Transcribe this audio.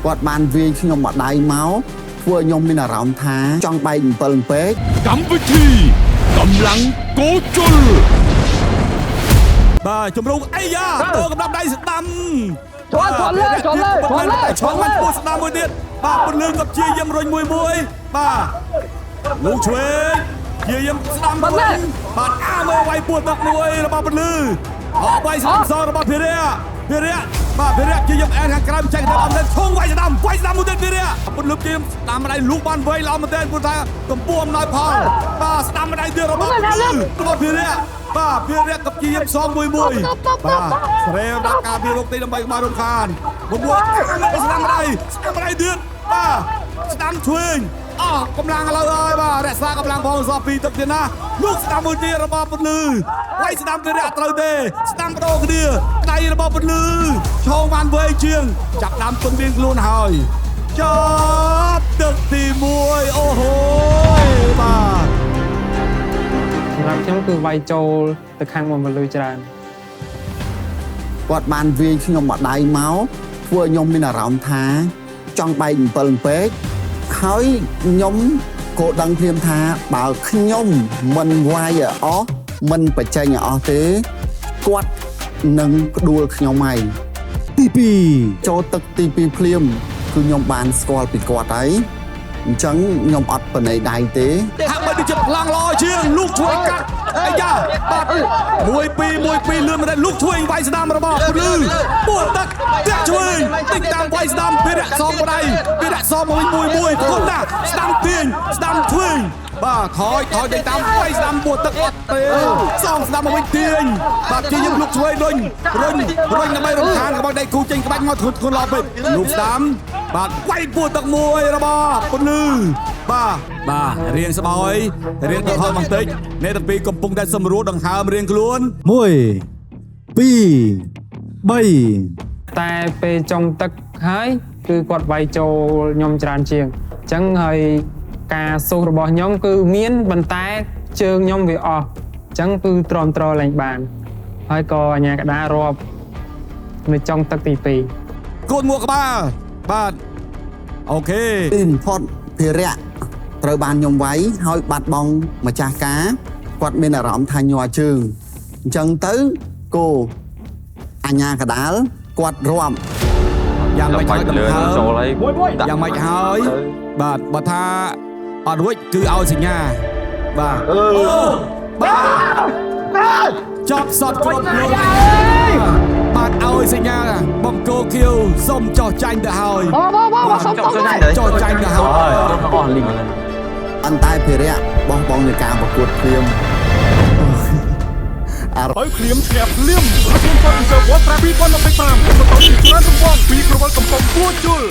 គាត់បានវាយខ្ញុំមកដៃមកធ្វើខ្ញុំមានអារម្មណ៍ថាចង់បែក7ពេកកម្មវិធីកម្លាំងកោជុលបាទជំរុងអីយ៉ាតើកំដាប់ដៃស្ដាំជន់លើឈន់មិនពោះស្ដាំមួយទៀតបាទពលឿនក៏ជាយាមរុញមួយបាទលោកឆ្វេងជាយាមស្ដាំវិញបាទអាមើវាយពួតទឹកមួយរបស់ពលឿនអបវាយស្ដាំសងរបស់ភិរិយបាទភិរិយជាយាមអែនខាងក្រៅចេញទៅអមទៅឈងវាយស្ដាំមួយទៀតភិរិយពលឿនជាយាមស្ដាំម្ដាយលូកបានវៃល្អមែនទែនព្រោះថាកម្ពុជាអំណោយផលបាទស្ដាំម្ដាយទៀតរបស់ពលឿនរបស់ភិរិយបាទភិរិយក៏ជាយាមសងមួយបាទស្រែដាក់ការពីរោគទីដើម្បីក្បាលរំខានមកស្ដាំម្ដាយទៀតបាទស្ដាំឆ្វេងអស់កម្លាំងឥឡូវហើយបាទរក្សាកម្លាំងផងសោះពីទឹកទៀតណាលោកស្ដាំមួយទៀតរបស់ពលឺវាយស្ដាំទៅរកត្រូវទេស្ដាំបដូរគ្នាដៃរបស់ពលឺឈោងបានវែងជាងចាប់ដាំទុនមានខ្លួនហើយចាប់ទឹកទី1អូហូបាទសម្រាប់ខ្ញុំគឺវាយចូលទៅខាងមកពលឺច្រើនគាត់បានវាយខ្ញុំមកដៃមកធ្វើខ្ញុំមានអារម្មណ៍ថាចង់បែក7ពេកហើយខ្ញុំក៏ដឹងភ្លាមថាបើខ្ញុំមិនវាយអស់មិនបញ្ចេញអស់ទេគាត់នឹងផ្ដួលខ្ញុំហើយទី2ចូលទឹកទី2ភ្លាមគឺខ្ញុំបានស្គាល់ពីគាត់ហើយអញ្ចឹងខ្ញុំអត់បណៃដៃទេហាក់បីដូចជាខ្លាំងល្អជាងលោកជួយកាត់អាយ៉ាបាទ1-2លឿនមែនលោកជួយវាយស្ដាំរបស់ពលឺពួតទឹកតាក់ជួយតិចតាមវាយស្ដាំពីរៈសំបដៃពីរៈសំមួយគុំណាស្ដាំទាញស្ដាំជួយបាទថយតិចតាមវាយស្ដាំពួតទឹកអត់ទេសងស្ដាំមកវិញទាញបាទជាយើងលោកជួយរុញដើម្បីរំខានក្បាច់ដៃគូចេញក្បាច់មកធ្ងន់ឡប់ពេកលោកស្ដាំបាទវាយពួតទឹកមួយរបស់ពលឺបាទរៀងស្បោយរៀងដង្ហើមបន្តិចអ្នកទាំងពីរកំពុងតែសម្រួលដង្ហើមរៀងខ្លួន1 2 3តែពេលចុងទឹកហើយគឺគាត់វាយចូលខ្ញុំច្រើនជាងអញ្ចឹងហើយការសូសរបស់ខ្ញុំគឺមានប៉ុន្តែជើងខ្ញុំវាអស់អញ្ចឹងគឺទ្រាំទ្រឡើងបានហើយក៏អាញាកដារាប់នៅចុងទឹកទី2គូនមួកក្បាលបាទអូខេទីបំផុតភិរិយត្រូវបានខ្ញុំវាយហើយបាត់បង់ម្ចាស់ការគាត់មានអារម្មណ៍ថាញ័រជើងអញ្ចឹងទៅគោអញ្ញាកដាលគាត់រាប់យ៉ាងម៉េចហើយដល់ហើយយ៉ាងម៉េចហើយបាទបើថាអត់រួចគឺឲ្យសញ្ញាបាទបាទចប់សតគ្រប់លោកបាទឲ្យសញ្ញាបង្គោលខៀវសុំចោះចាញ់ទៅហើយសុំចោះចាញ់ទៅហើយអស់លីងអន្តរភិរិយបោះបង់នៃការប្រកួតភ្លាមហើយភ្លាមឈ្នះភ្លាមរកគុំគាត់ពីសើវ៉ាត់2025បន្តពីច្រើនរង្វាន់ពីក្រវល់កំពុងគួរជុល